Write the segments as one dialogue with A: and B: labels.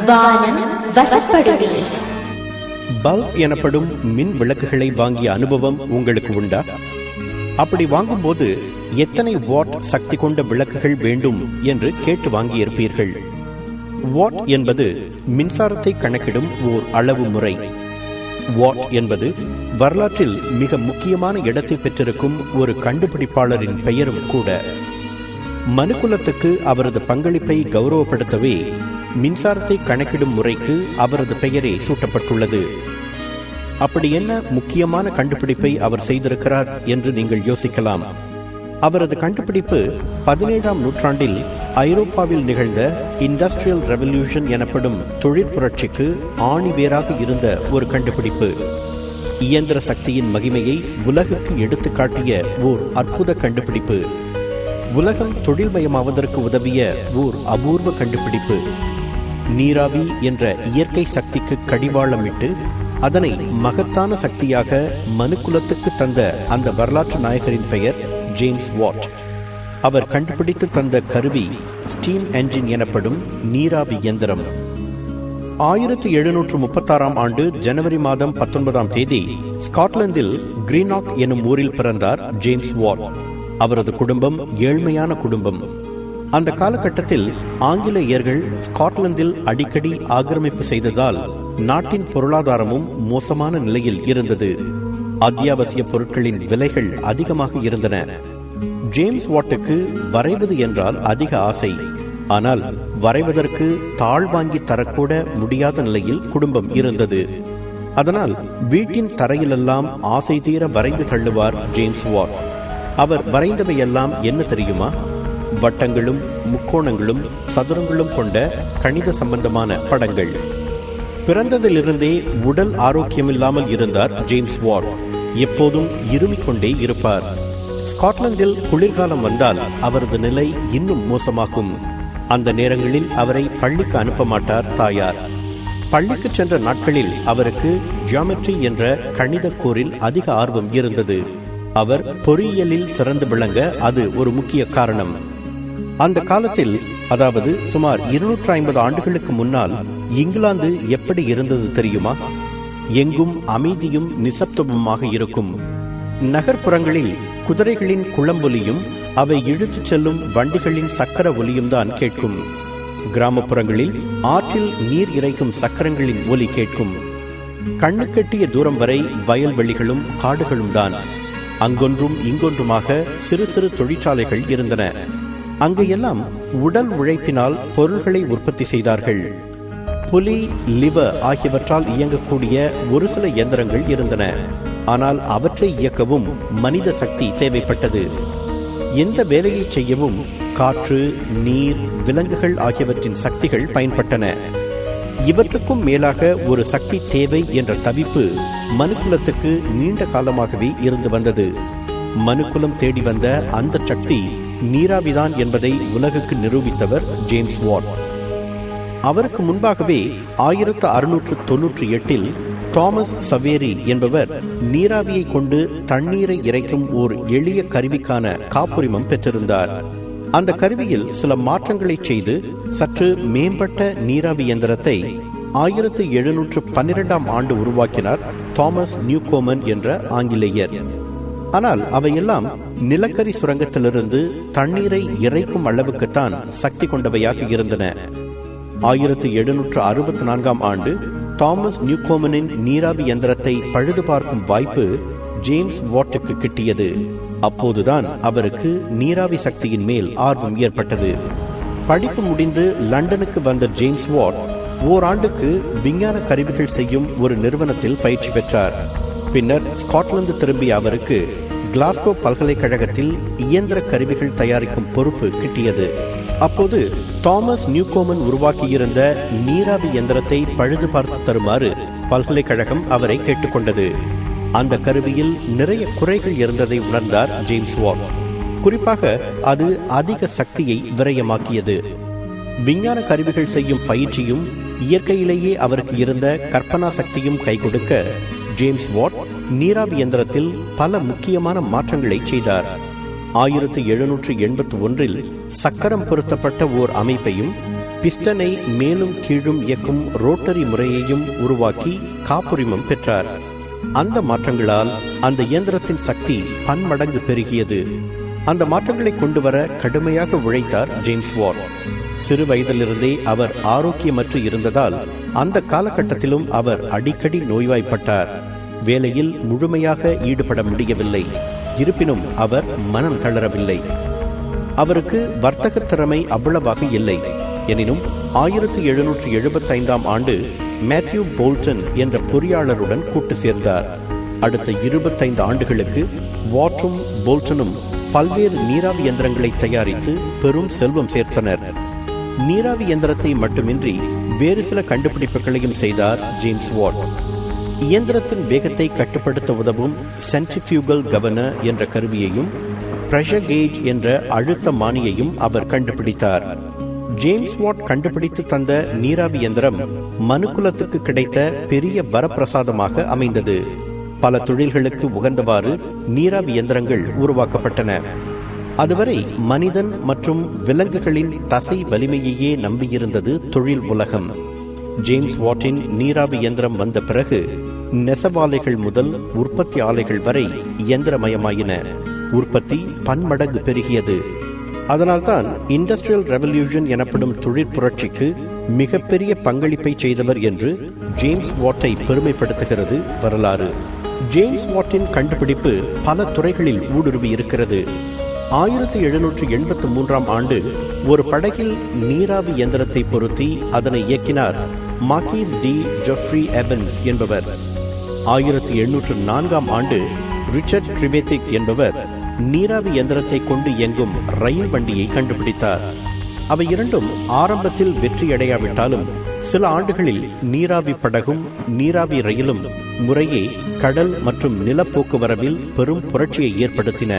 A: வானம் வசப்படுமே.
B: பல்ப் எனப்படும் மின் விளக்குகளை வாங்கிய அனுபவம் உங்களுக்கு உண்டா? அப்படி வாங்கும்போது எத்தனை வாட் சக்தி கொண்ட விளக்குகள் வேண்டும் என்று கேட்டு வாங்கியிருப்பீர்கள். வாட் என்பது மின்சாரத்தை கணக்கிடும் ஓர் அளவு முறை. வாட் என்பது வரலாற்றில் மிக முக்கியமான இடத்தை பெற்றிருக்கும் ஒரு கண்டுபிடிப்பாளரின் பெயரும் கூட. மனுக்குலத்துக்கு அவரது பங்களிப்பை கௌரவப்படுத்தவே மின்சாரத்தை கணக்கிடும் முறைக்கு அவரது பெயரே சூட்டப்பட்டுள்ளது. அப்படி என்ன முக்கியமான கண்டுபிடிப்பை அவர் செய்திருக்கிறார் என்று நீங்கள் யோசிக்கலாம். அவரது கண்டுபிடிப்பு 17ஆம் நூற்றாண்டில் ஐரோப்பாவில் நிகழ்ந்த இண்டஸ்ட்ரியல் ரெவல்யூஷன் எனப்படும் தொழிற்புரட்சிக்கு ஆணிவேராக இருந்த ஒரு கண்டுபிடிப்பு. இயந்திர சக்தியின் மகிமையை உலகுக்கு எடுத்துக்காட்டிய ஓர் அற்புத கண்டுபிடிப்பு. உலகம் தொழில்மயமாவதற்கு உதவிய ஓர் அபூர்வ கண்டுபிடிப்பு. நீராவி என்ற இயற்கை சக்திக்கு கடிவாளமிட்டு அதனை மகத்தான சக்தியாக மனுக்குலத்துக்கு தந்த அந்த வரலாற்று நாயகரின் பெயர் ஜேம்ஸ் வாட். அவர் கண்டுபிடித்து தந்த கருவி ஸ்டீம் என்ஜின் எனப்படும் நீராவி இயந்திரம். 1736ஆம் ஆண்டு ஜனவரி மாதம் 19ஆம் தேதி ஸ்காட்லாந்தில் கிரீனாக் எனும் ஊரில் பிறந்தார் ஜேம்ஸ் வாட். அவரது குடும்பம் ஏழ்மையான குடும்பம். அந்த காலகட்டத்தில் ஆங்கிலேயர்கள் ஸ்காட்லாந்தில் அடிக்கடி ஆக்கிரமிப்பு செய்ததால் நாட்டின் பொருளாதாரமும் மோசமான நிலையில் இருந்தது. அத்தியாவசிய பொருட்களின் விலைகள் அதிகமாக இருந்தன. ஜேம்ஸ் வாட்டுக்கு வரைவது என்றால் அதிக ஆசை. ஆனால் வரைவதற்கு தாழ் வாங்கி தரக்கூட முடியாத நிலையில் குடும்பம் இருந்தது. அதனால் வீட்டின் தரையிலெல்லாம் ஆசை தீர வரைந்து தள்ளுவார் ஜேம்ஸ் வாட். அவர் வரைந்தவையெல்லாம் என்ன தெரியுமா? வட்டங்களும் முக்கோணங்களும் சதுரங்களும் கொண்ட கணித சம்பந்தமான படங்கள். பிறந்ததிலிருந்தே உடல் ஆரோக்கியமில்லாமல் இருந்தார் ஜேம்ஸ் வாட். எப்போதும் இருமிக்கொண்டே இருப்பார். ஸ்காட்லாந்தில் குளிர்காலம் வந்தால் அவரது நிலை இன்னும் மோசமாகும். அந்த நேரங்களில் அவரை பள்ளிக்கு அனுப்ப மாட்டார் தாயார். பள்ளிக்கு சென்ற நாட்களில் அவருக்கு ஜியாமெட்ரி என்ற கணித கூறில் அதிக ஆர்வம் இருந்தது. அவர் பொறியியலில் சிறந்து விளங்க அது ஒரு முக்கிய காரணம். அந்த காலத்தில், அதாவது சுமார் 250 ஆண்டுகளுக்கு முன்னால் இங்கிலாந்து எப்படி இருந்தது தெரியுமா? எங்கும் அமைதியும் நிசப்தமுமாக இருக்கும். நகர்ப்புறங்களில் குதிரைகளின் குளம்பொலியும் அவை இழுத்துச் செல்லும் வண்டிகளின் சக்கர ஒலியும் தான் கேட்கும். கிராமப்புறங்களில் ஆற்றில் நீர் இறைக்கும் சக்கரங்களின் ஒலி கேட்கும். கண்ணுக்கெட்டிய தூரம் வரை வயல்வெளிகளும் காடுகளும் தான். அங்கொன்றும் இங்கொன்றுமாக சிறு சிறு தொழிற்சாலைகள் இருந்தன. அங்கையெல்லாம் உடல் உழைப்பினால் பொருள்களை உற்பத்தி செய்தார்கள். புலி, லிவர் ஆகியவற்றால் இயங்கக்கூடிய ஒரு சில இயந்திரங்கள் இருந்தன. ஆனால் அவற்றை இயக்கவும் மனித சக்தி தேவைப்பட்டது. எந்த வேலையை செய்யவும் காற்று, நீர், விலங்குகள் ஆகியவற்றின் சக்திகள் பயன்பட்டன. இவற்றுக்கும் மேலாக ஒரு சக்தி தேவை என்ற தவிப்பு மனுக்குலத்துக்கு நீண்ட காலமாகவே இருந்து வந்தது. மனுக்குலம் தேடி வந்த அந்த சக்தி நீராவிதான் என்பதை உலகுக்கு நிரூபித்தவர் ஜேம்ஸ் வாட். அவருக்கு முன்பாகவே 1698இல் தாமஸ் சவேரி என்பவர் நீராவியை கொண்டு தண்ணீரை இறைக்கும் ஓர் எளிய கருவிக்கான காப்புரிமம் பெற்றிருந்தார். அந்த கருவியில் சில மாற்றங்களை செய்து சற்று மேம்பட்ட நீராவி இயந்திரத்தை 1712ஆம் ஆண்டு உருவாக்கினார் தாமஸ் நியூகோமன் என்ற ஆங்கிலேயர். ஆனால் அவையெல்லாம் நிலக்கரி சுரங்கத்திலிருந்து தண்ணீரை இறைக்கும் அளவுக்குத்தான் சக்தி கொண்டவையாக இருந்தன. 1764ஆம் ஆண்டு தாமஸ் நியூகோமனின் நீராவி இயந்திரத்தை பழுது பார்க்கும் வாய்ப்பு ஜேம்ஸ் வாட்டுக்கு கிட்டியது. அப்போதுதான் அவருக்கு நீராவி சக்தியின் மேல் ஆர்வம் ஏற்பட்டது. படிப்பு முடிந்து லண்டனுக்கு வந்த ஜேம்ஸ் வாட் ஓராண்டுக்கு விஞ்ஞான கருவிகள் செய்யும் ஒரு நிறுவனத்தில் பயிற்சி பெற்றார். பின்னர் ஸ்காட்லாந்து திரும்பிய அவருக்கு கிளாஸ்கோ பல்கலைக்கழகத்தில் இயந்திர கருவிகள் தயாரிக்கும் பொறுப்பு கிட்டியது. அப்போது தாமஸ் நியூகோமன் உருவாக்கியிருந்த நீராவி இயந்திரத்தை பழுது பார்த்து தருமாறு பல்கலைக்கழகம் அவரை கேட்டுக்கொண்டது. அந்த கருவியில் நிறைய குறைகள் இருந்ததை உணர்ந்தார் ஜேம்ஸ் வாட். குறிப்பாக அது அதிக சக்தியை விரயமாக்கியது. விஞ்ஞான கருவிகள் செய்யும் பயிற்சியும் இயற்கையிலேயே அவருக்கு இருந்த கற்பனா சக்தியும் கை கொடுக்க ஜேம்ஸ் வாட் நீராவி இயந்திரத்தில் பல முக்கியமான மாற்றங்களை செய்தார். 1781 சக்கரம் பொருத்தப்பட்ட ஓர் அமைப்பையும் பிஸ்டனை மேலும் கீழும் இயக்கும் ரோட்டரி முறையையும் உருவாக்கி காப்புரிமம் பெற்றார். அந்த மாற்றங்களால் அந்த இயந்திரத்தின் சக்தி பன்மடங்கு பெருகியது. அந்த மாற்றங்களை கொண்டு வர கடுமையாக உழைத்தார் ஜேம்ஸ் வாட். சிறு வயதிலிருந்தே அவர் ஆரோக்கியமற்று இருந்ததால் அந்த காலகட்டத்திலும் அவர் அடிக்கடி நோய்வாய்ப்பட்டார். வேலையில் முழுமையாக ஈடுபட முடியவில்லை. இருப்பினும் அவர் மனம் தளரவில்லை. அவருக்கு வர்த்தக திறமை அவ்வளவாக இல்லை. எனினும் 1775 ஆண்டு மேத்யூ போல்டன் என்ற பொறியாளருடன் கூட்டு சேர்ந்தார். அடுத்த 25 ஆண்டுகளுக்கு வாட்டும் போல்டனும் பல்வேறு நீராவி இயந்திரங்களை தயாரித்து பெரும் செல்வம் சேர்த்தனர். நீராவி இயந்திரத்தை மட்டுமின்றி வேறு சில கண்டுபிடிப்புகளையும் செய்தார் ஜேம்ஸ் வாட். இயந்திரத்தின் வேகத்தை கட்டுப்படுத்த உதவும் சென்ட்ரிஃபியூகல் கவர்னர் என்ற கருவியையும் பிரஷர் கேஜ் என்ற அழுத்த மானியையும் அவர் கண்டுபிடித்தார். ஜேம்ஸ் வாட் கண்டுபிடித்து தந்த நீராவி இயந்திரம் மனுக்குலத்துக்கு கிடைத்த பெரிய வரப்பிரசாதமாக அமைந்தது. பல தொழில்களுக்கு உகந்தவாறு நீராவி இயந்திரங்கள் உருவாக்கப்பட்டன. அதுவரை மனிதன் மற்றும் விலங்குகளின் தசை வலிமையையே நம்பியிருந்தது தொழில் உலகம். ஜேம்ஸ் வாட்டின் நீராவி இயந்திரம் வந்த பிறகு நெசவாலைகள் முதல் உற்பத்தி ஆலைகள் வரை இயந்திரமயமாயின. உற்பத்தி பன்மடங்கு பெருகியது. அதனால்தான் இண்டஸ்ட்ரியல் ரெவல்யூஷன் எனப்படும் தொழிற் புரட்சிக்கு மிகப்பெரிய பங்களிப்பை செய்தவர் என்று ஜேம்ஸ் வாட்டை பெருமைப்படுத்துகிறது வரலாறு. ஜேம்ஸ் வாட்டின் கண்டுபிடிப்பு பல துறைகளில் ஊடுருவி இருக்கிறது. 1783 ஆண்டு ஒரு படகில் நீராவி இயந்திரத்தை பொருத்தி அதனை இயக்கினார் மார்க்கிஸ் டி ஜெஃப்ரி எபன்ஸ் என்பவர். 1804 ஆண்டு ரிச்சர்ட் ட்ரிவேத்திக் என்பவர் நீராவி இயந்திரத்தை கொண்டு இயங்கும் ரயில் வண்டியை கண்டுபிடித்தார். அவை இரண்டும் ஆரம்பத்தில் வெற்றியடையாவிட்டாலும் சில ஆண்டுகளில் நீராவி படகும் நீராவி ரயிலும் முறையே கடல் மற்றும் நிலப்போக்குவரவில் பெரும் புரட்சியை ஏற்படுத்தின.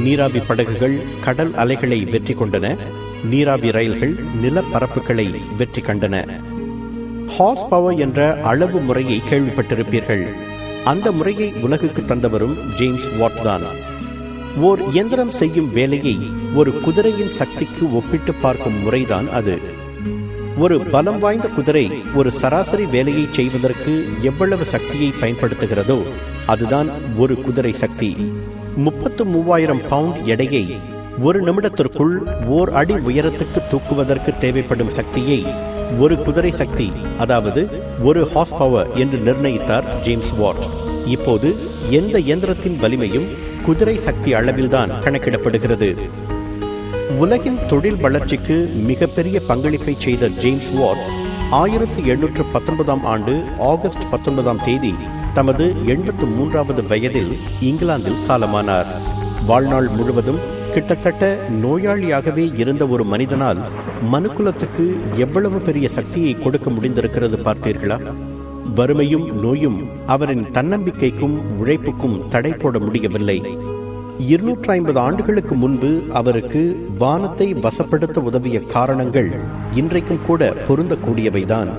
B: நீராவி படகுகள் கடல் அலைகளை வெற்றி கொண்டன. நீராவி ரயில்கள் நிலப்பரப்புகளை வெற்றி கண்டன. ஹார்ஸ் பவர் என்ற அளவு முறையை கேள்விப்பட்டிருப்பீர்கள். அந்த முறையை உலகுக்கு தந்தவரும் ஜேம்ஸ் வாட் தான். ஓர் இயந்திரம் செய்யும் வேலையை ஒரு குதிரையின் சக்திக்கு ஒப்பிட்டு பார்க்கும் முறைதான் அது. ஒரு பலம் வாய்ந்த குதிரை ஒரு சராசரி வேலையை செய்வதற்கு எவ்வளவு சக்தியை பயன்படுத்துகிறதோ அதுதான் ஒரு குதிரை சக்தி. 33,000 பவுண்ட் எடையை ஒரு நிமிடத்திற்குள் ஓர் அடி உயரத்துக்கு தூக்குவதற்கு தேவைப்படும் சக்தியை ஒரு குதிரை சக்தி, அதாவது ஒரு ஹார்ஸ் பவர் என்று நிர்ணயித்தார் ஜேம்ஸ் வாட். இப்போது எந்த இயந்திரத்தின் வலிமையும் குதிரை சக்தி அளவில்தான் கணக்கிடப்படுகிறது. உலகின் தொழில் வளர்ச்சிக்கு மிகப்பெரிய பங்களிப்பை செய்த ஜேம்ஸ் வாட் 1819 ஆண்டு ஆகஸ்ட் 19 தமது 83வது வயதில் இங்கிலாந்தில் காலமானார். வாழ்நாள் முழுவதும் கிட்டத்தட்ட நோயாளியாகவே இருந்த ஒரு மனிதனால் மனுக்குலத்துக்கு எவ்வளவு பெரிய சக்தியை கொடுக்க முடிந்திருக்கிறது பார்த்தீர்களா? வறுமையும் நோயும் அவரின் தன்னம்பிக்கைக்கும் உழைப்புக்கும் தடை போட முடியவில்லை. 250 ஆண்டுகளுக்கு முன்பு அவருக்கு வானத்தை வசப்படுத்த உதவிய காரணங்கள் இன்றைக்கும் கூட பொருந்தக்கூடியவைதான்.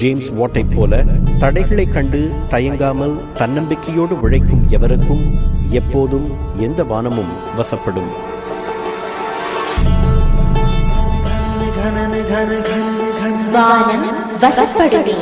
B: ஜேம்ஸ் வாட்டை போல தடைகளை கண்டு தயங்காமல் தன்னம்பிக்கையோடு உழைக்கும் எவருக்கும் எப்போதும் எந்த வானமும் வசப்படும்.
A: வானம் வசப்படுமே.